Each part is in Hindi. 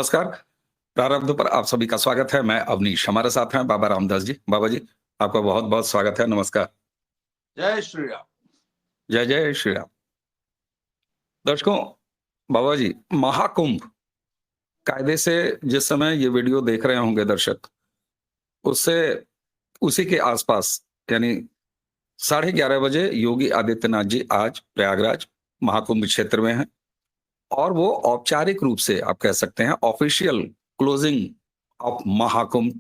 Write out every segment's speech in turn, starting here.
नमस्कार। प्रारब्ध पर आप सभी का स्वागत है। मैं अवनीश, हमारे साथ हैं बाबा रामदास जी। बाबा जी, आपका बहुत-बहुत स्वागत है। नमस्कार। जय श्री राम। जय जय श्री राम। दर्शकों, बाबा जी, महाकुंभ कायदे से जिस समय ये वीडियो देख रहे होंगे दर्शक, उससे उसी के आसपास यानी 11:30 बजे योगी आदित्यनाथ जी आज प्रयागराज महाकुंभ क्षेत्र में हैं और वो औपचारिक रूप से आप कह सकते हैं ऑफिशियल क्लोजिंग ऑफ महाकुंभ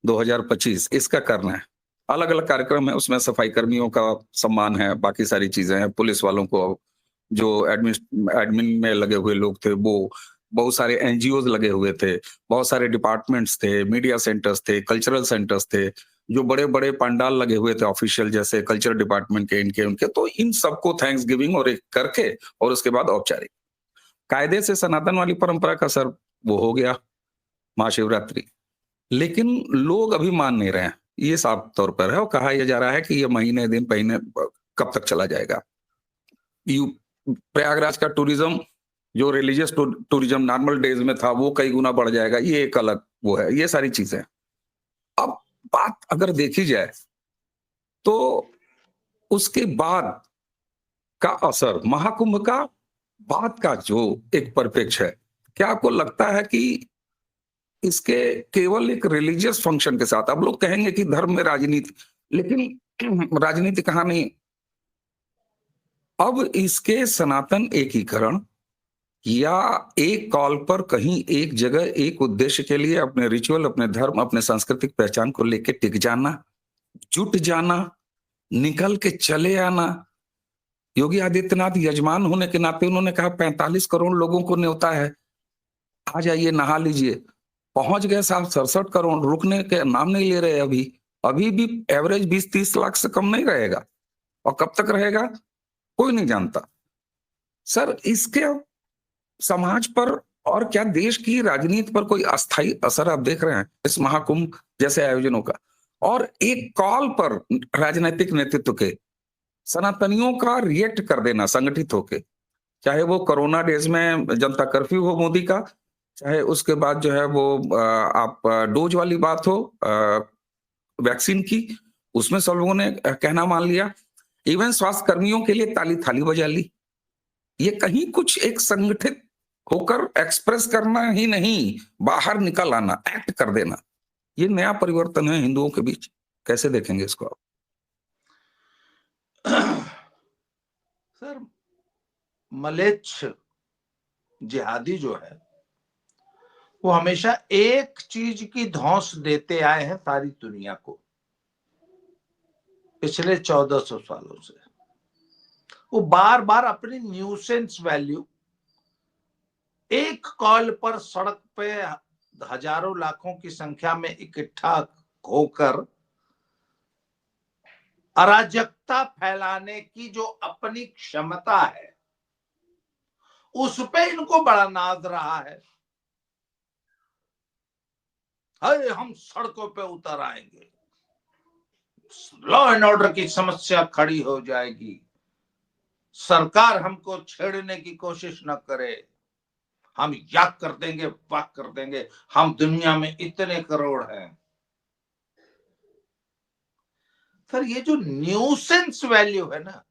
2025 इसका करना है। अलग-अलग कार्यक्रम है, उसमें सफाई कर्मियों का सम्मान है, बाकी सारी चीज़ें हैं, पुलिस वालों को जो एडमिन में लगे हुए लोग थे वो, बहुत सारे एनजीओज़ लगे हुए थे, बहुत सारे डिपार्टमेंट्स थे, मीडिया सेंटर्स थे, कल्चरल सेंटर्स थे, जो बड़े-बड़े पंडाल लगे हुए थे ऑफिशियल जैसे कल्चर डिपार्टमेंट के, इनके, उनके, तो इन सबको थैंक्स गिविंग और एक करके और उसके बाद औपचारिक। कायदे से सनातन वाली परंपरा का सर वो हो गया, महाशिवरात्रि। लेकिन लोग अभी मान नहीं रहे हैं। ये साफ तौर पर है और कहा यह जा रहा है कि ये महीने, दिन, महीने कब तक चला जाएगा। यू प्रयागराज का टूरिज्म जो रिलीजियस टूरिज्म नॉर्मल डेज में था, वो कई गुना बढ़ जाएगा। ये एक अलग वो है, ये सारी चीजें। अब बात अगर देखी जाए, तो उसके बाद का असर, महाकुंभ का बाद का जो एक परिप्रेक्ष्य है, क्या आपको लगता है कि इसके केवल एक रिलीजियस फंक्शन के साथ, अब लोग कहेंगे कि धर्म में राजनीति, लेकिन राजनीति कहाँ नहीं। अब इसके सनातन एकीकरण या एक कॉल पर कहीं एक जगह एक उद्देश्य के लिए अपने रिचुअल, अपने धर्म, अपने सांस्कृतिक पहचान को लेके टिक जाना, जुट जाना, निकल के चले आना। योगी आदित्यनाथ यजमान होने के नाते उन्होंने कहा 45 करोड़ लोगों को न्योता है, आ जाइए, नहा लीजिए। पहुंच गए साहब 67 करोड़, रुकने के नाम नहीं ले रहे। अभी अभी भी एवरेज 20-30 लाख से कम नहीं रहेगा और कब तक रहेगा कोई नहीं जानता। सर, इसके समाज पर और क्या देश की राजनीति पर कोई अस्थायी असर आप देख रहे हैं इस महाकुंभ जैसे आयोजनों का? और एक कॉल पर राजनीतिक नेतृत्व के सनातनियों का रिएक्ट कर देना संगठित होके, चाहे वो कोरोना डेज में जनता कर्फ्यू हो मोदी का, चाहे उसके बाद जो है वो आप डोज वाली बात हो वैक्सीन की, उसमें सब लोगों ने कहना मान लिया। इवन स्वास्थ्य कर्मियों के लिए ताली थाली बजा ली। ये कहीं कुछ एक संगठित होकर एक्सप्रेस करना ही नहीं, बाहर निकल आना, एक्ट कर देना, ये नया परिवर्तन है हिंदुओं के बीच। कैसे देखेंगे इसको आप? सर, मलेच्छ जिहादी जो है वो हमेशा एक चीज की धौंस देते आए हैं सारी दुनिया को पिछले 1400 सालों से। वो बार बार अपनी न्यूसेंस वैल्यू एक कॉल पर सड़क पे हजारों लाखों की संख्या में इकट्ठा होकर अराजकता फैलाने की जो अपनी क्षमता है उस पे इनको बड़ा नाज रहा है। अरे हम सड़कों पे उतर आएंगे, लॉ एंड ऑर्डर की समस्या खड़ी हो जाएगी, सरकार हमको छेड़ने की कोशिश न करे, हम याक कर देंगे, वाक कर देंगे, हम दुनिया में इतने करोड़ हैं। सर, ये जो न्यूसेंस वैल्यू है ना,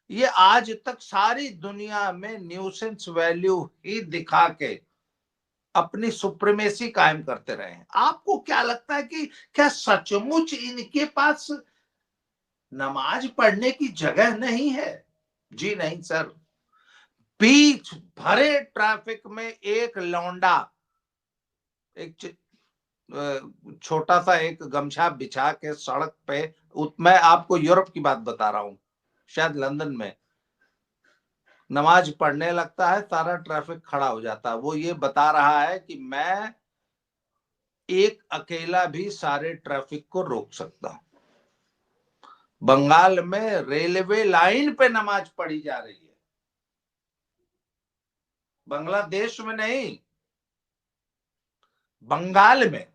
ये आज तक सारी दुनिया में न्यूसेंस वैल्यू ही दिखा के अपनी सुप्रीमेसी कायम करते रहे हैं। आपको क्या लगता है कि क्या सचमुच इनके पास नमाज पढ़ने की जगह नहीं है? जी नहीं सर। बीच भरे ट्रैफिक में एक लौंडा एक छोटा सा एक गमछा बिछा के सड़क पे, मैं आपको यूरोप की बात बता रहा हूं, शायद लंदन में नमाज पढ़ने लगता है, सारा ट्रैफिक खड़ा हो जाता है। वो ये बता रहा है कि मैं एक अकेला भी सारे ट्रैफिक को रोक सकता हूं। बंगाल में रेलवे लाइन पे नमाज पढ़ी जा रही है, बांग्लादेश में नहीं, बंगाल में।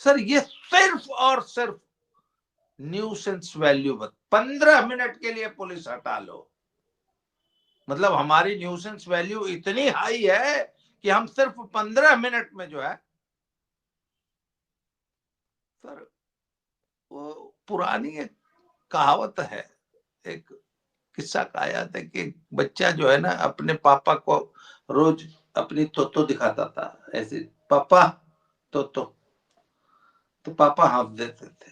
सर, ये सिर्फ और सिर्फ न्यूसेंस वैल्यू। 15 मिनट के लिए पुलिस हटा लो, मतलब हमारी न्यूसेंस वैल्यू इतनी हाई है कि हम सिर्फ 15 मिनट में जो है सर, वो पुरानी एक कहावत है, एक किस्सा कहा जाता है कि बच्चा जो है ना अपने पापा को रोज अपनी तोतो दिखाता था, ऐसे पापा तोतो, तो पापा हंस देते थे।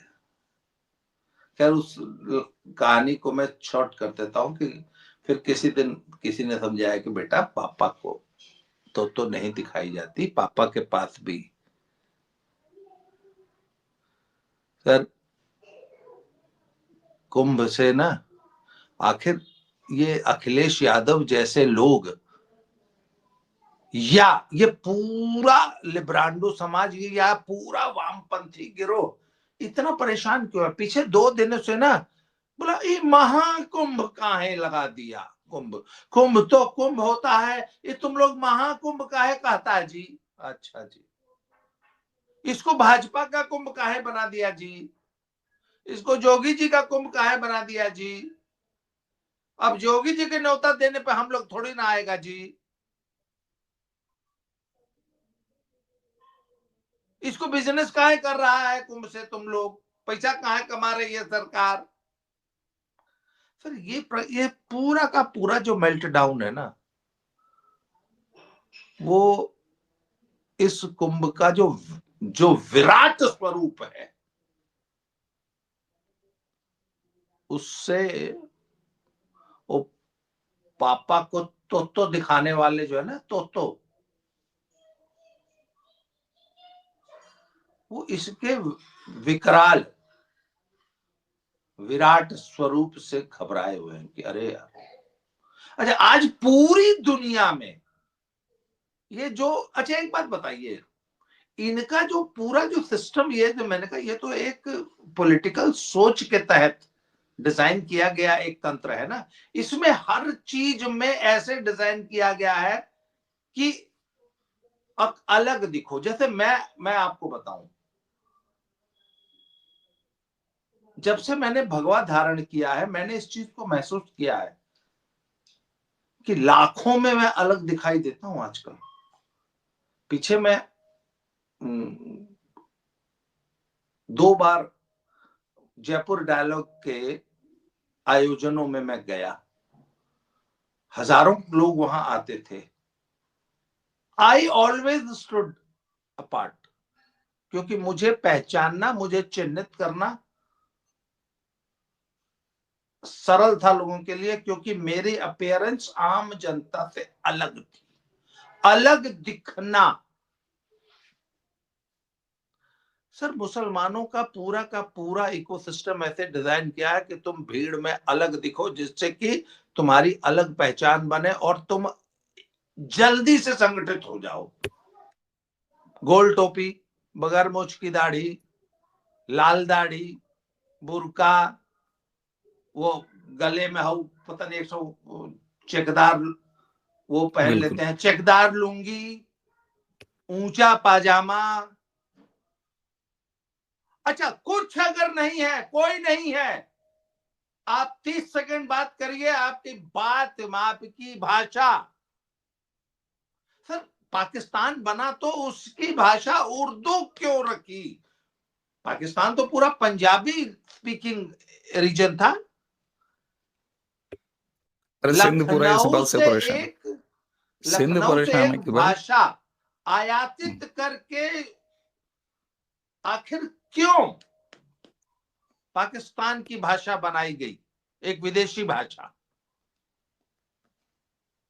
खैर उस कहानी को मैं शॉर्ट कर देता हूँ कि फिर किसी दिन किसी ने समझाया कि बेटा पापा को तो नहीं दिखाई जाती, पापा के पास भी सर कुंभ से ना आखिर ये अखिलेश यादव जैसे लोग या ये पूरा लिब्रांडो समाज या पूरा वामपंथी गिरोह इतना परेशान क्यों है? पीछे 2 दिनों से ना बोला ये महाकुंभ काहे लगा दिया, कुंभ कुंभ तो कुंभ होता है, ये तुम लोग महाकुंभ काहे कहता है जी? अच्छा जी, इसको भाजपा का कुंभ काहे बना दिया जी? इसको जोगी जी का कुंभ काहे बना दिया जी? अब जोगी जी के न्योता देने पे हम लोग थोड़ी ना आएगा जी। इसको बिजनेस काहे कर रहा है कुंभ से? तुम लोग पैसा काहे कमा रही है सरकार? सर ये पूरा का पूरा जो मेल्ट डाउन है ना, वो इस कुंभ का जो जो विराट स्वरूप है उससे वो पापा को तो दिखाने वाले जो है ना तो वो इसके विकराल विराट स्वरूप से घबराए हुए हैं कि अरे यार। अच्छा आज पूरी दुनिया में ये जो, अच्छा एक बात बताइए, इनका जो पूरा जो सिस्टम, ये जो मैंने कहा ये तो एक पॉलिटिकल सोच के तहत डिजाइन किया गया एक तंत्र है ना, इसमें हर चीज में ऐसे डिजाइन किया गया है कि अलग दिखो। जैसे मैं आपको बताऊं, जब से मैंने भगवा धारण किया है मैंने इस चीज को महसूस किया है कि लाखों में मैं अलग दिखाई देता हूं आजकल। पीछे मैं 2 बार जयपुर डायलॉग के आयोजनों में मैं गया, हजारों लोग वहां आते थे। आई ऑलवेज स्टूड अपार्ट, क्योंकि मुझे पहचानना, मुझे चिन्हित करना सरल था लोगों के लिए, क्योंकि मेरी अपीयरेंस आम जनता से अलग थी। अलग दिखना सर, मुसलमानों का पूरा इकोसिस्टम ऐसे डिजाइन किया है कि तुम भीड़ में अलग दिखो, जिससे कि तुम्हारी अलग पहचान बने और तुम जल्दी से संगठित हो जाओ। गोल टोपी, बगैर मूछ की दाढ़ी, लाल दाढ़ी, बुरका, वो गले में हो पता नहीं 100 चेकदार वो पहन बिल्कुल। लेते हैं, चेकदार लुंगी, ऊंचा पाजामा। अच्छा कुछ अगर नहीं है, कोई नहीं है, आप 30 सेकंड बात करिए, आपकी बात, आपकी भाषा। सर पाकिस्तान बना तो उसकी भाषा उर्दू क्यों रखी? पाकिस्तान तो पूरा पंजाबी स्पीकिंग रीजन था। अरे सिंध पूरा इस लखनऊ बात से से परेशान है। एक सिंध लखनऊ से परेशान है एक कि भाई भाषा आयातित करके आखिर क्यों पाकिस्तान की भाषा बनाई गई, एक विदेशी भाषा?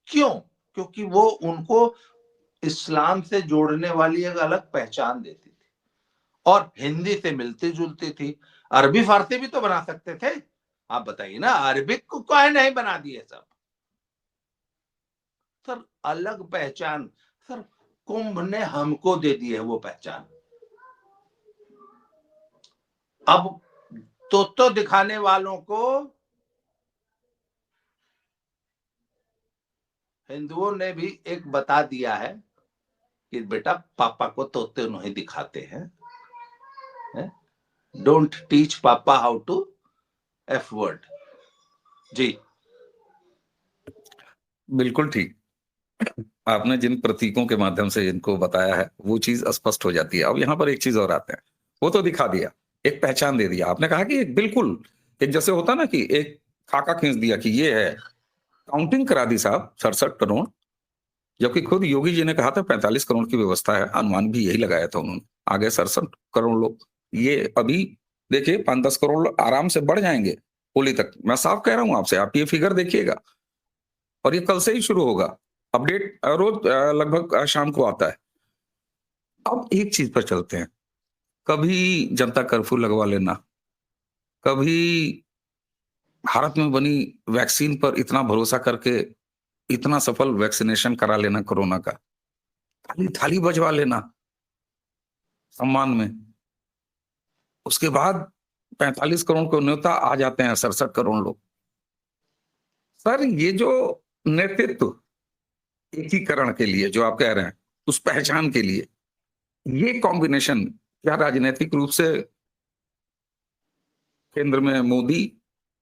क्यों? क्योंकि वो उनको इस्लाम से जोड़ने वाली एक अलग पहचान देती थी और हिंदी से मिलती जुलती थी। अरबी फारसी भी तो बना सकते थे, आप बताइए ना, अरबिक को काहे नहीं बना दिए सब? सर अलग पहचान, सर कुंभ ने हमको दे दी है वो पहचान। अब तो दिखाने वालों को हिंदुओं ने भी एक बता दिया है कि बेटा पापा को तोते नहीं दिखाते हैं, डोंट टीच पापा हाउ टू एफ वर्ड। जी बिल्कुल ठीक। आपने जिन प्रतीकों के माध्यम से इनको बताया है वो चीज स्पष्ट हो जाती है। अब यहाँ पर एक चीज और आते हैं, वो तो दिखा दिया, एक पहचान दे दिया। आपने कहा कि एक बिल्कुल एक जैसे होता ना कि एक खाका खींच दिया कि ये है, काउंटिंग करा दी साहब 67 करोड़, जबकि खुद योगी जी ने कहा था 45 करोड़ की व्यवस्था है, अनुमान भी यही लगाया था उन्होंने। आगे 67 करोड़ लोग, ये अभी देखिए 5-10 करोड़ आराम से बढ़ जाएंगे होली तक। मैं साफ कह रहा हूं आपसे, आप ये फिगर देखिएगा, और ये कल से ही शुरू होगा। अपडेट रोज लगभग शाम को आता है। अब एक चीज पर चलते हैं, कभी जनता कर्फ्यू लगवा लेना, कभी भारत में बनी वैक्सीन पर इतना भरोसा करके इतना सफल वैक्सीनेशन करा लेना कोरोना का, थाली थाली बजवा लेना सम्मान में। उसके बाद 45 करोड़ को न्योता आ जाते हैं 67 करोड़ लोग। सर ये जो नेतृत्व एकीकरण के लिए जो आप कह रहे हैं, उस पहचान के लिए ये कॉम्बिनेशन क्या राजनीतिक रूप से केंद्र में मोदी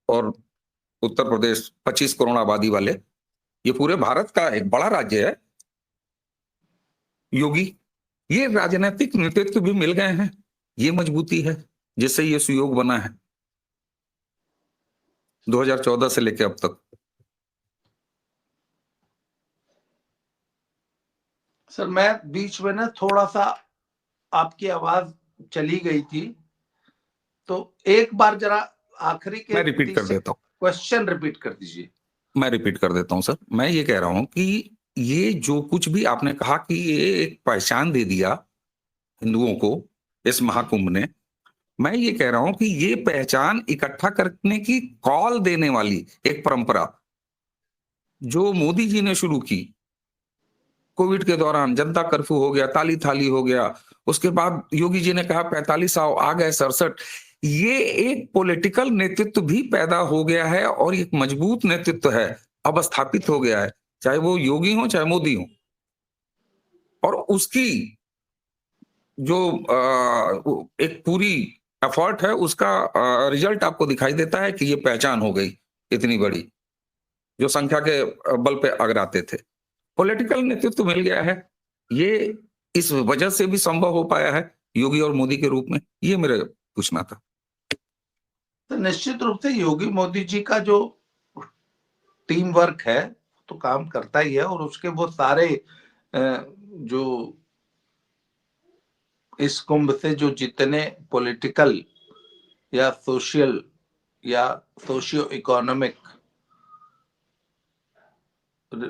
और उत्तर प्रदेश 25 करोड़ आबादी वाले, ये पूरे भारत का एक बड़ा राज्य है, योगी, ये राजनीतिक नेतृत्व भी मिल गए हैं, ये मजबूती है जिससे ये सुयोग बना है 2014 से लेकर अब तक। सर मैं बीच में ना थोड़ा सा आपकी आवाज चली गई थी, तो एक बार जरा आखिरी के मैं रिपीट कर देता हूं, क्वेश्चन रिपीट कर दीजिए। मैं रिपीट कर देता हूं सर। मैं ये कह रहा हूं कि ये जो कुछ भी आपने कहा कि ये एक पहचान दे दिया हिंदुओं को इस महाकुंभ ने, मैं ये कह रहा हूं कि ये पहचान इकट्ठा करने की कॉल देने वाली एक परंपरा जो मोदी जी ने शुरू की कोविड के दौरान, जनता कर्फ्यू हो गया, ताली थाली हो गया, उसके बाद योगी जी ने कहा 45 आओ, आ गए 67। ये एक पॉलिटिकल नेतृत्व भी पैदा हो गया है और एक मजबूत नेतृत्व है, अब स्थापित हो गया है, चाहे वो योगी हो चाहे मोदी हो। और उसकी जो एक पूरी एफर्ट है, उसका रिजल्ट आपको दिखाई देता है कि ये पहचान हो गई इतनी बड़ी, जो संख्या के बल पे अगराते थे। पॉलिटिकल नेतृत्व मिल गया है, ये इस वजह से भी संभव हो पाया है योगी और मोदी के रूप में। ये मेरा पूछना था। तो निश्चित रूप से योगी मोदी जी का जो टीम वर्क है तो काम करता ही है, और उसके वो सारे जो इस कुंभ से जो जितने पॉलिटिकल या सोशल या सोशियो इकोनॉमिक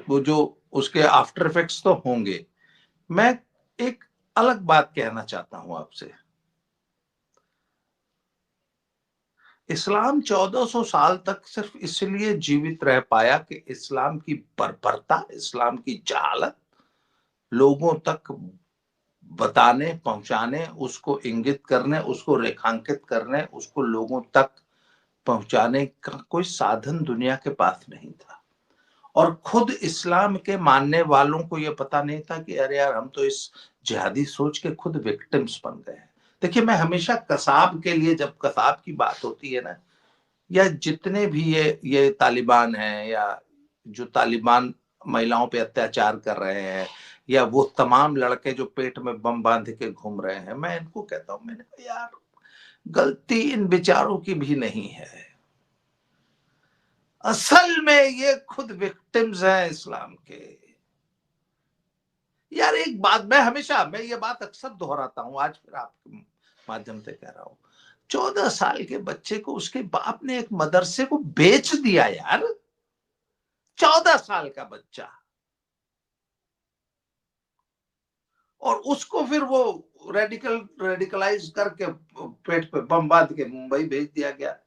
वो जो उसके आफ्टर इफेक्ट्स तो होंगे। मैं एक अलग बात कहना चाहता हूं आपसे। इस्लाम 1400 साल तक सिर्फ इसलिए जीवित रह पाया कि इस्लाम की बर्बरता, इस्लाम की जहालत लोगों तक बताने, पहुंचाने, उसको इंगित करने, उसको रेखांकित करने, उसको लोगों तक पहुंचाने का कोई साधन दुनिया के पास नहीं था। और खुद इस्लाम के मानने वालों को यह पता नहीं था कि अरे यार, हम तो इस जिहादी सोच के खुद विक्टिम्स बन गए हैं। देखिए, मैं हमेशा कसाब के लिए, जब कसाब की बात होती है ना, या जितने भी ये तालिबान हैं, या जो तालिबान महिलाओं पे अत्याचार कर रहे हैं, या वो तमाम लड़के जो पेट में बम बांध के घूम रहे हैं, मैं इनको कहता हूं, मैंने कहा यार, गलती इन बेचारों की भी नहीं है। असल में ये खुद विक्टिम्स हैं इस्लाम के। यार एक बात मैं ये बात अक्सर दोहराता हूं, आज फिर आपके माध्यम से कह रहा हूं। 14 साल के बच्चे को उसके बाप ने एक मदरसे को बेच दिया यार। 14 साल का बच्चा, और उसको फिर वो रेडिकलाइज करके पेट पे बम बांध के मुंबई भेज दिया गया।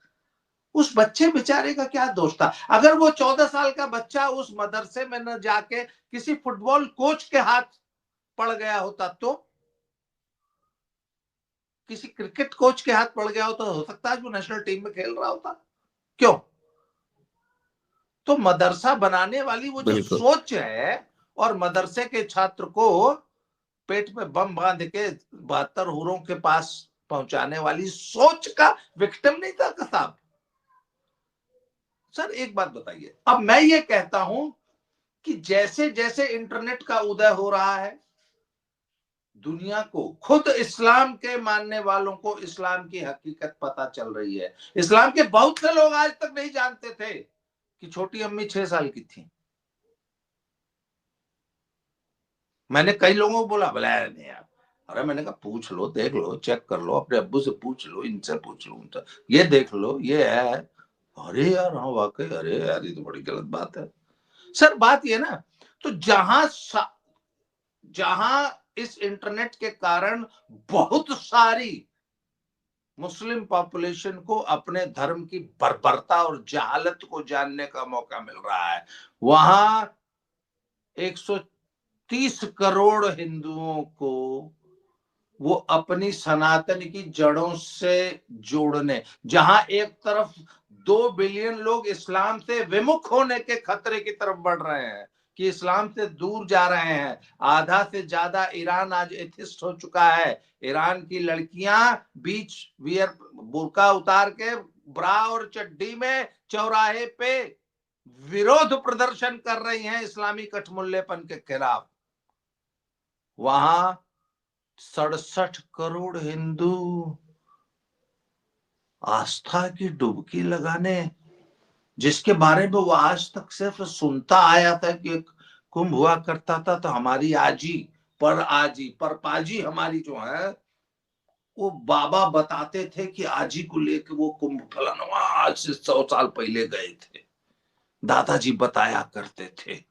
उस बच्चे बेचारे का क्या दोष था? अगर वो 14 साल का बच्चा उस मदरसे में न जाके किसी फुटबॉल कोच के हाथ पड़ गया होता, तो किसी क्रिकेट कोच के हाथ पड़ गया होता, हो सकता है वो नेशनल टीम में खेल रहा होता। क्यों? तो मदरसा बनाने वाली वो जो बिल्कुल सोच है, और मदरसे के छात्र को पेट में बम बांध के 72 हुरों के पास पहुंचाने वाली सोच का विक्टिम नहीं था कसाब। सर एक बात बताइए, अब मैं ये कहता हूं कि जैसे जैसे इंटरनेट का उदय हो रहा है, दुनिया को, खुद इस्लाम के मानने वालों को इस्लाम की हकीकत पता चल रही है। इस्लाम के बहुत से लोग आज तक नहीं जानते थे कि छोटी अम्मी 6 साल की थी। मैंने कई लोगों को बोला, बोला नहीं यार, अरे मैंने कहा पूछ लो, देख लो, चेक कर लो, अपने अब्बू से पूछ लो, इनसे पूछ लो, उनसे, ये देख लो, ये है। अरे यार, हाँ वाकई, अरे यार ये तो बड़ी गलत बात है। सर बात ये ना, तो जहां इस इंटरनेट के कारण बहुत सारी मुस्लिम पॉपुलेशन को अपने धर्म की बर्बरता और जहालत को जानने का मौका मिल रहा है, वहां 130 करोड़ हिंदुओं को वो अपनी सनातन की जड़ों से जोड़ने, जहां एक तरफ 2 बिलियन लोग इस्लाम से विमुख होने के खतरे की तरफ बढ़ रहे हैं, कि इस्लाम से दूर जा रहे हैं। आधा से ज्यादा ईरान आज एथिस्ट हो चुका है। ईरान की लड़कियां बीच वियर बुर्का उतार के ब्रा और चड्डी में चौराहे पे विरोध प्रदर्शन कर रही हैं इस्लामी कठमुल्लेपन के खिलाफ। वहां 67 करोड़ हिंदू आस्था की डुबकी लगाने, जिसके बारे में वो आज तक सिर्फ सुनता आया था कि एक कुंभ हुआ करता था, तो हमारी आजी पर पाजी हमारी जो है, वो बाबा बताते थे कि आजी को लेके वो कुंभ फलाना आज से 100 साल पहले गए थे, दादाजी बताया करते थे।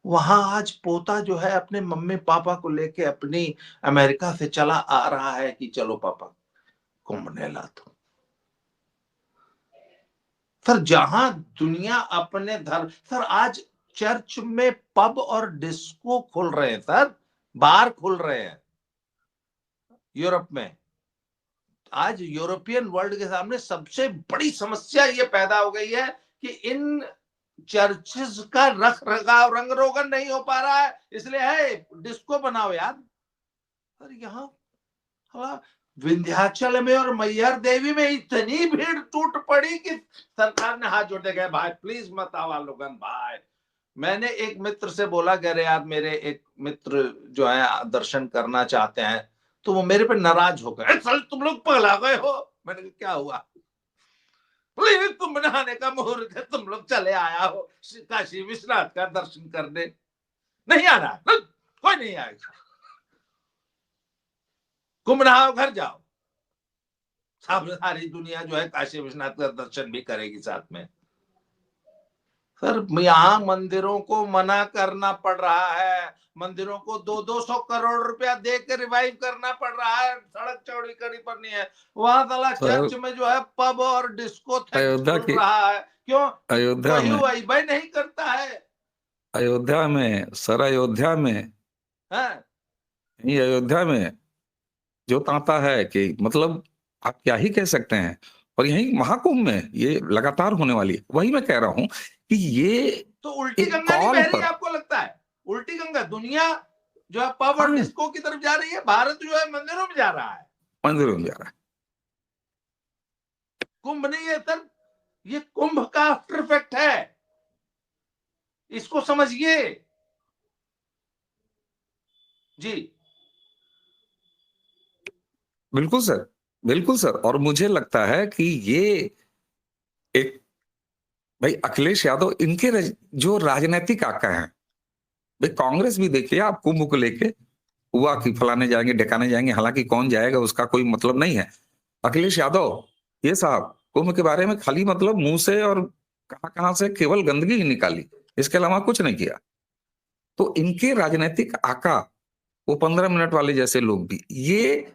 वहां आज पोता जो है अपने मम्मी पापा को लेके अपनी अमेरिका से चला आ रहा है कि चलो पापा कुंभ मेला। तो सर जहां दुनिया अपने धर्म, सर आज चर्च में पब और डिस्को खुल रहे हैं, सर बार खुल रहे हैं यूरोप में। आज यूरोपियन वर्ल्ड के सामने सबसे बड़ी समस्या ये पैदा हो गई है कि इन चर्चेस का रख रखाव, रंग रोगन नहीं हो पा रहा है, इसलिए है डिस्को बनाओ यार। और यहाँ विंध्याचल में और मैहर देवी में इतनी भीड़ टूट पड़ी कि सरकार ने हाथ जोड़े गए, भाई प्लीज मत आवा लोगन भाई। मैंने एक मित्र से बोला कि अरे यार, मेरे एक मित्र जो है दर्शन करना चाहते हैं, तो वो मेरे पे नाराज हो गए, साल तुम लोग पगला गए हो। मैंने कहा क्या हुआ? प्लीज तुम नहाने का मुहूर्त है, तुम लोग चले आया हो काशी विश्वनाथ का दर्शन करने, नहीं आना, कोई नहीं आएगा, कुंभ नहाओ घर जाओ, सारी दुनिया जो है काशी विश्वनाथ का दर्शन भी करेगी साथ में। सर यहाँ मंदिरों को मना करना पड़ रहा है, मंदिरों को 200 करोड़ रुपया दे के रिवाइव करना पड़ रहा है, सड़क चौड़ी करनी पड़नी है। वहां साला चर्च में जो है पब और डिस्को अयोध्या खुल की, रहा है, क्यों? अयोध्या कोई में, वाईफाई नहीं करता है। अयोध्या में सर, अयोध्या में, हाँ? ये अयोध्या में जो तांता है कि मतलब आप क्या ही कह सकते हैं। और यही महाकुंभ में ये लगातार होने वाली है। वही मैं कह रहा हूं कि ये तो उल्टी एक गंगा नहीं कॉल बह रही है पर, आपको लगता है? उल्टी गंगा दुनिया जो है पब और हाँ, डिस्को की तरफ जा रही है, भारत जो है मंदिरों में जा रहा है, मंदिरों में जा रहा है। कुंभ नहीं है सर, ये कुंभ का आफ्टर इफेक्ट है, इसको समझिए जी। बिल्कुल सर, बिल्कुल सर। और मुझे लगता है कि ये एक, भाई अखिलेश यादव इनके जो राजनीतिक आका हैं, भाई कांग्रेस भी देखिए आप कुंभ को लेके हुआ कि फलाने जाएंगे ढकाने जाएंगे, हालांकि कौन जाएगा उसका कोई मतलब नहीं है। अखिलेश यादव ये साहब कुंभ के बारे में खाली मतलब मुंह से और कहां कहां से केवल गंदगी ही निकाली, इसके अलावा कुछ नहीं किया। तो इनके राजनीतिक आका, वो 15 मिनट वाले जैसे लोग भी, ये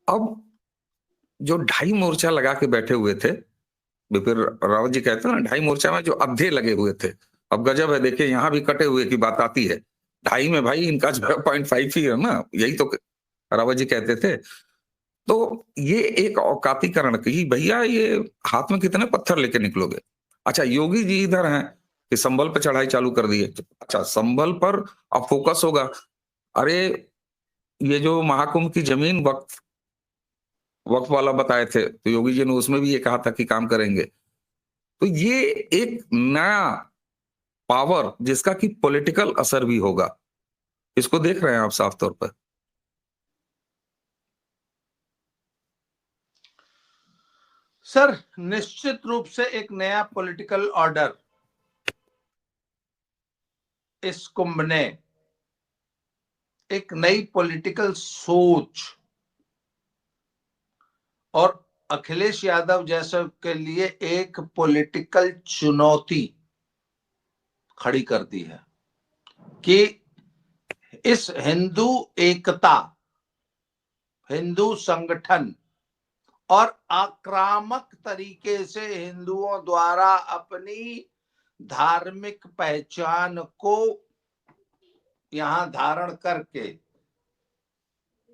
अब जो 2.5 मोर्चा लगा के बैठे हुए थे, बिपिन रावत जी कहते हैं ना 2.5 मोर्चा में जो अद्धे लगे हुए थे, अब गजब है, देखिए यहां भी कटे हुए की बात आती है। 2.5 में भाई इनका 0.5 ही है ना, यही तो रावत जी कहते थे। तो ये एक औकातीकरण की, भैया ये हाथ में कितने पत्थर लेके निकलोगे। अच्छा योगी जी इधर हैं कि संभल पर चढ़ाई चालू कर दी है। अच्छा संभल पर अब फोकस होगा। अरे ये जो महाकुंभ की जमीन वक्फ वक्फ वाला बताए थे, तो योगी जी ने उसमें भी ये कहा था कि काम करेंगे। तो ये एक नया पावर जिसका कि पॉलिटिकल असर भी होगा। इसको देख रहे हैं आप साफ तौर पर? सर, निश्चित रूप से एक नया पॉलिटिकल ऑर्डर इस कुंभ ने, एक नई पॉलिटिकल सोच और अखिलेश यादव जैसे के लिए एक पॉलिटिकल चुनौती खड़ी कर दी है कि इस हिंदू एकता, हिंदू संगठन और आक्रामक तरीके से हिंदुओं द्वारा अपनी धार्मिक पहचान को यहां धारण करके,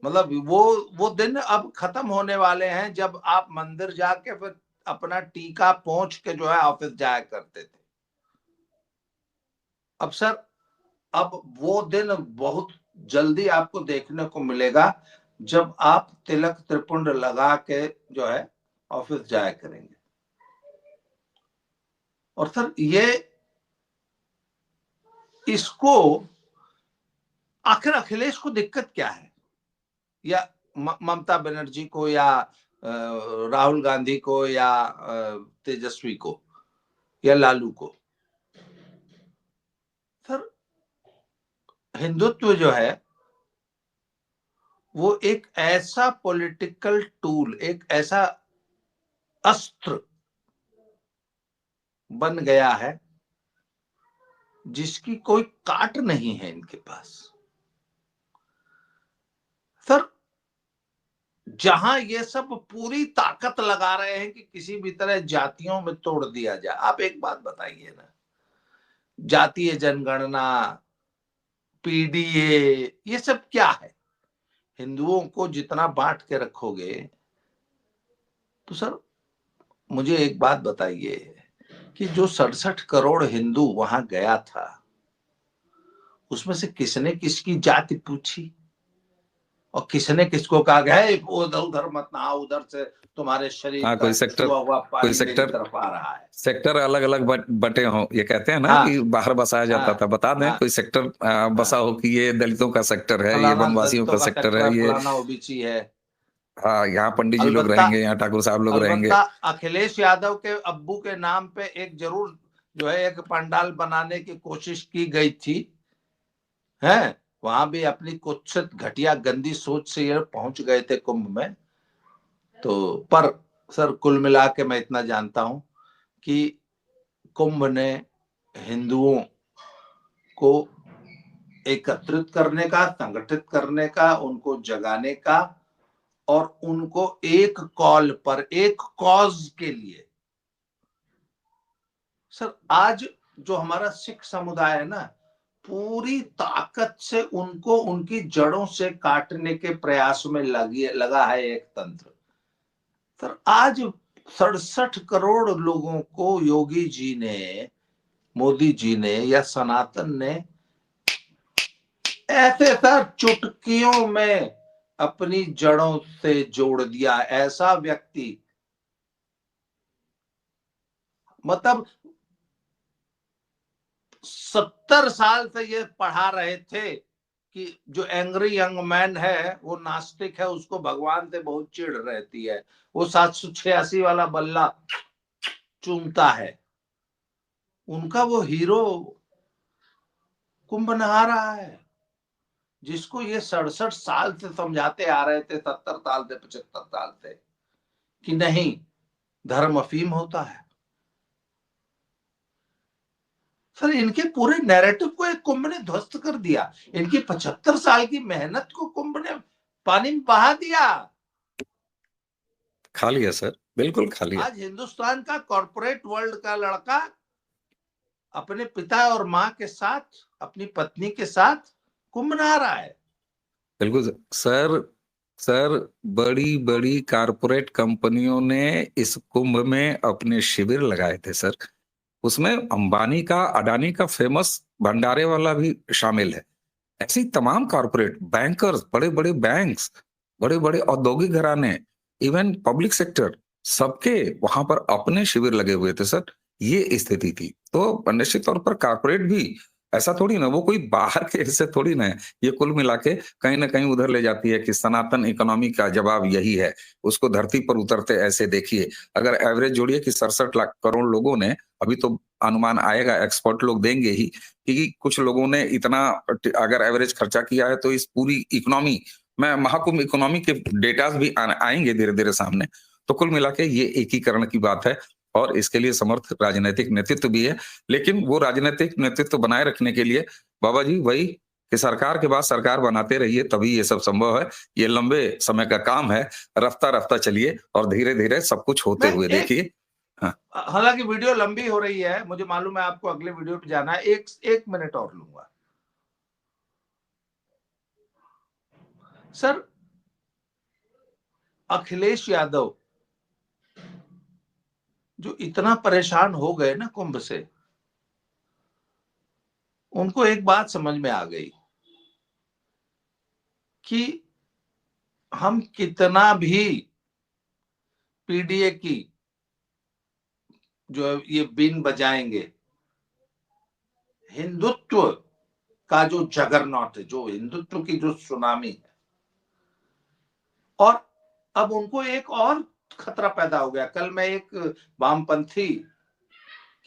मतलब वो दिन अब खत्म होने वाले हैं जब आप मंदिर जाके फिर अपना टीका पहुंच के जो है ऑफिस जाया करते थे। अब सर, अब वो दिन बहुत जल्दी आपको देखने को मिलेगा जब आप तिलक त्रिपुंड लगा के जो है ऑफिस जाया करेंगे। और सर ये इसको आखिर अखिलेश को दिक्कत क्या है, या ममता बनर्जी को, या राहुल गांधी को, या तेजस्वी को, या लालू को? सर, हिंदुत्व जो है वो एक ऐसा पॉलिटिकल टूल, एक ऐसा अस्त्र बन गया है जिसकी कोई काट नहीं है इनके पास। सर, जहां ये सब पूरी ताकत लगा रहे हैं कि किसी भी तरह जातियों में तोड़ दिया जाए। आप एक बात बताइए ना, जातीय जनगणना, पीडीए, ये सब क्या है? हिंदुओं को जितना बांट के रखोगे, तो सर मुझे एक बात बताइए कि जो 67 करोड़ हिंदू वहां गया था, उसमें से किसने किसकी जाति पूछी और किसने किसको कहा गया उधर उधर मत नहाओ, उधर से तुम्हारे शरीर हाँ, का छुआ हुआ पानी मेरी सेक्टर तरफ आ रहा है। सेक्टर अलग अलग बटे हो, ये कहते हैं ना हाँ, कि बाहर बसाया जाता हाँ, था। बता दें हाँ, कोई सेक्टर बसा हो कि ये दलितों का सेक्टर है, ये फलाना वनवासियों दलितों का का सेक्टर सेक्टर है, है, ये फलाना ओबीसी है। हाँ यहाँ पंडित जी लोग अलबत्ता रहेंगे, यहाँ ठाकुर साहब लोग रहेंगे। अलबत्ता अखिलेश यादव के अब्बू के नाम पे एक जरूर जो है एक पंडाल बनाने की कोशिश की गई थी, है? वहां भी अपनी कुत्सित घटिया गंदी सोच से ये पहुंच गए थे कुंभ में। तो पर सर, कुल मिला के मैं इतना जानता हूं कि कुंभ ने हिंदुओं को एकत्रित करने का, संगठित करने का, उनको जगाने का, और उनको एक कॉल पर, एक कॉज के लिए। सर, आज जो हमारा सिख समुदाय है ना, पूरी ताकत से उनको उनकी जड़ों से काटने के प्रयास में लगा है एक तंत्र। सर, आज 67 करोड़ लोगों को योगी जी ने, मोदी जी ने, या सनातन ने ऐसे सर चुटकियों में अपनी जड़ों से जोड़ दिया। ऐसा व्यक्ति, मतलब 70 साल से ये पढ़ा रहे थे कि जो एंग्री यंग मैन है वो नास्तिक है, उसको भगवान से बहुत चिढ़ रहती है, वो 786 वाला बल्ला चूमता है। उनका वो हीरो कुंभ नहा रहा है, जिसको ये 67 साल से समझाते आ रहे थे, 70 साल से, 75 साल से, कि नहीं, धर्म अफीम होता है। सर, इनके पूरे नैरेटिव को एक कुंभ ने ध्वस्त कर दिया। इनकी 75 साल की मेहनत को कुंभ ने पानी में बहा दिया। खा लिया सर, बिल्कुल खा लिया। आज हिंदुस्तान का कॉर्पोरेट वर्ल्ड का लड़का अपने पिता और मां के साथ, अपनी पत्नी के साथ कुंभ नहा रहा है। बिल्कुल सर। सर, बड़ी बड़ी कारपोरेट कंपनियों ने इस कुंभ में अपने शिविर लगाए थे सर। उसमें अंबानी का, अडानी का फेमस भंडारे वाला भी शामिल है। ऐसी तमाम कॉर्पोरेट, बैंकर्स, बड़े बड़े बैंक्स, बड़े बड़े औद्योगिक घराने, इवन पब्लिक सेक्टर, सबके वहां पर अपने शिविर लगे हुए थे सर। ये स्थिति थी। तो निश्चित तौर पर कॉर्पोरेट भी ऐसा थोड़ी ना, वो कोई बाहर के हिस्से थोड़ी ना है। ये कुल मिला के कहीं न कहीं उधर ले जाती है कि सनातन इकोनॉमी का जवाब यही है। उसको धरती पर उतरते ऐसे देखिए, अगर एवरेज जोड़िए कि 67 लाख करोड़ लोगों ने, अभी तो अनुमान आएगा, एक्सपर्ट लोग देंगे ही, कि कुछ लोगों ने इतना अगर एवरेज खर्चा किया है, तो इस पूरी इकोनॉमी में महाकुंभ इकोनॉमी के डेटाज़ भी आएँगे धीरे-धीरे सामने। तो कुल मिला के ये एकीकरण की बात है और इसके लिए समर्थ राजनैतिक नेतृत्व भी है। लेकिन वो राजनैतिक नेतृत्व बनाए रखने के लिए बाबा जी वही कि सरकार के बाद सरकार बनाते रहिए, तभी ये सब संभव है। ये लंबे समय का काम है, रफ्ता-रफ्ता चलिए और धीरे-धीरे सब कुछ होते मैं हुए एक देखिए। हाँ, हालांकि वीडियो लंबी हो रही है, मुझे मालूम है आपको अगले वीडियो पे जाना है, एक मिनट और लूंगा। सर, अखिलेश यादव जो इतना परेशान हो गए ना कुंभ से, उनको एक बात समझ में आ गई कि हम कितना भी पीडीए की जो ये बीन बजाएंगे, हिंदुत्व का जो जगरनॉट है, जो हिंदुत्व की जो सुनामी है, और अब उनको एक और खतरा पैदा हो गया। कल मैं एक वामपंथी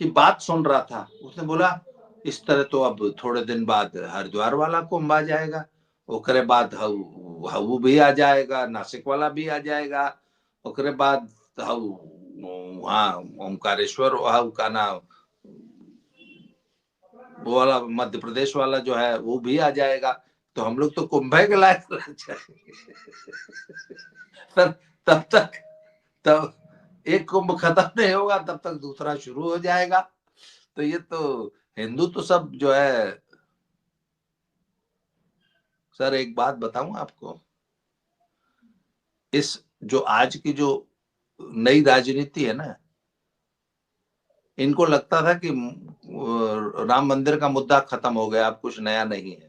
की बात सुन रहा था, उसने बोला इस तरह तो अब थोड़े दिन बाद हरिद्वार वाला कुंभ आ जाएगा, ओकरे बाद हऊ भी आ जाएगा, नासिक वाला भी आ जाएगा, ओकरे बाद वहाँ ओमकारेश्वर हऊ का नाम वो वाला मध्य प्रदेश वाला जो है वो भी आ जाएगा, तो हम लोग तो कुंभ के लायक रह जाएंगे। तब तक तब एक कुंभ खत्म नहीं होगा, तब तक दूसरा शुरू हो जाएगा। तो ये तो हिंदू तो सब जो है। सर एक बात बताऊं आपको, इस जो आज की जो नई राजनीति है ना, इनको लगता था कि राम मंदिर का मुद्दा खत्म हो गया, अब कुछ नया नहीं है।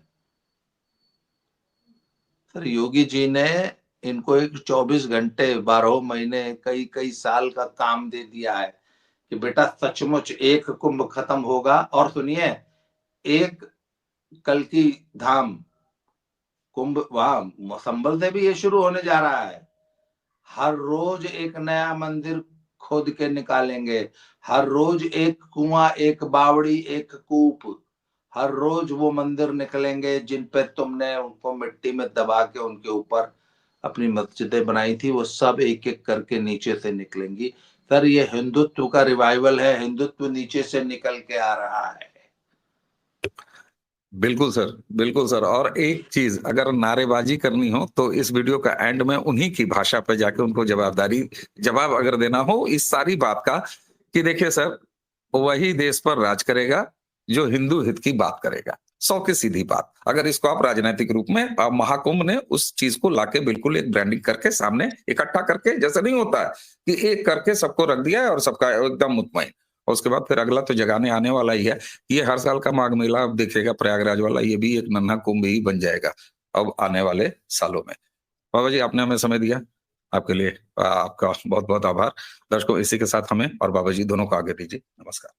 सर योगी जी ने इनको एक 24 घंटे 12 महीने कई कई साल का काम दे दिया है कि बेटा सचमुच एक कुंभ खत्म होगा। और सुनिए, एक कल्कि धाम कुंभ वहां संभल से भी ये शुरू होने जा रहा है। हर रोज एक नया मंदिर खोद के निकालेंगे, हर रोज एक कुआं, एक बावड़ी, एक कूप, हर रोज वो मंदिर निकलेंगे जिन पे तुमने उनको मिट्टी में दबा के उनके ऊपर अपनी मस्जिदें बनाई थी, वो सब एक एक करके नीचे से निकलेंगी। सर ये हिंदुत्व का रिवाइवल है, हिंदुत्व नीचे से निकल के आ रहा है। बिल्कुल सर, बिल्कुल सर। और एक चीज़ अगर नारेबाज़ी करनी हो तो इस वीडियो का एंड में उन्हीं की भाषा पे जाके उनको जवाब अगर देना हो इस सारी बात का, कि देखिए सर, वही देश पर राज करेगा जो हिंदू हित की बात करेगा। 100 की सीधी बात। अगर इसको आप राजनैतिक रूप में महाकुंभ ने उस चीज़ को लाके बिल्कुल एक ब्रांडिंग करके सामने इकट्ठा करके, जैसे नहीं होता है कि एक करके सबको रख दिया है और सबका एकदम मुतमईन। और उसके बाद फिर अगला तो जगाने आने वाला ही है। ये हर साल का माघ मेला अब देखिएगा प्रयागराज वाला, ये भी एक नन्हा कुंभ ही बन जाएगा अब आने वाले सालों में। बाबा जी आपने हमें समय दिया, आपके लिए आपका बहुत-बहुत आभार। दर्शकों इसी के साथ हमें और बाबा जी दोनों को आगे दीजिए। नमस्कार।